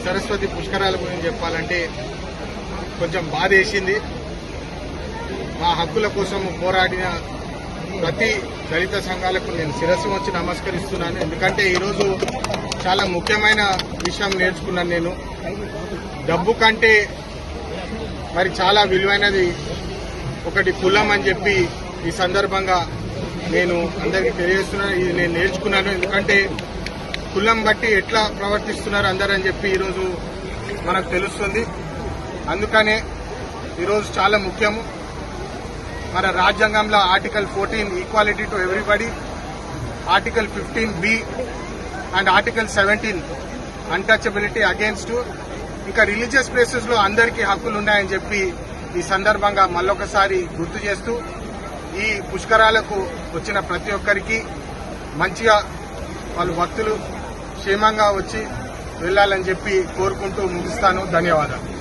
సరస్వతి పుష్కరాల గురించి చెప్పాలంటే కొంచెం బాధేసింది. మా హక్కుల కోసం పోరాడిన ప్రతి దళిత సంఘాలకు నేను శిరస్సు వచ్చి నమస్కరిస్తున్నాను. ఎందుకంటే ఈరోజు చాలా ముఖ్యమైన విషయం నేర్చుకున్నాను. నేను డబ్బు కంటే మరి చాలా విలువైనది ఒకటి కులం అని చెప్పి ఈ సందర్భంగా నేను అందరికీ తెలియజేస్తున్నాను. ఇది నేను నేర్చుకున్నాను. ఎందుకంటే కులం బట్టి ఎట్లా ప్రవర్తిస్తున్నారు అందరని చెప్పి ఈరోజు మనకు తెలుస్తుంది. అందుకనే ఈరోజు చాలా ముఖ్యము. మన రాజ్యాంగంలో article 14 equality to everybody, article 15B and article 17 untouchability against, ఇంకా రిలీజియస్ ప్లేసెస్ లో అందరికీ హక్కులు ఉన్నాయని చెప్పి ఈ సందర్భంగా మళ్ళొకసారి గుర్తు చేస్తూ ఈ పుష్కరాలకు వచ్చిన ప్రతి ఒక్కరికి మంచిగా వాళ్ళు భక్తులు క్షేమంగా వచ్చి వెళ్లాలని చెప్పి కోరుకుంటూ ముగిస్తాను. ధన్యవాదాలు.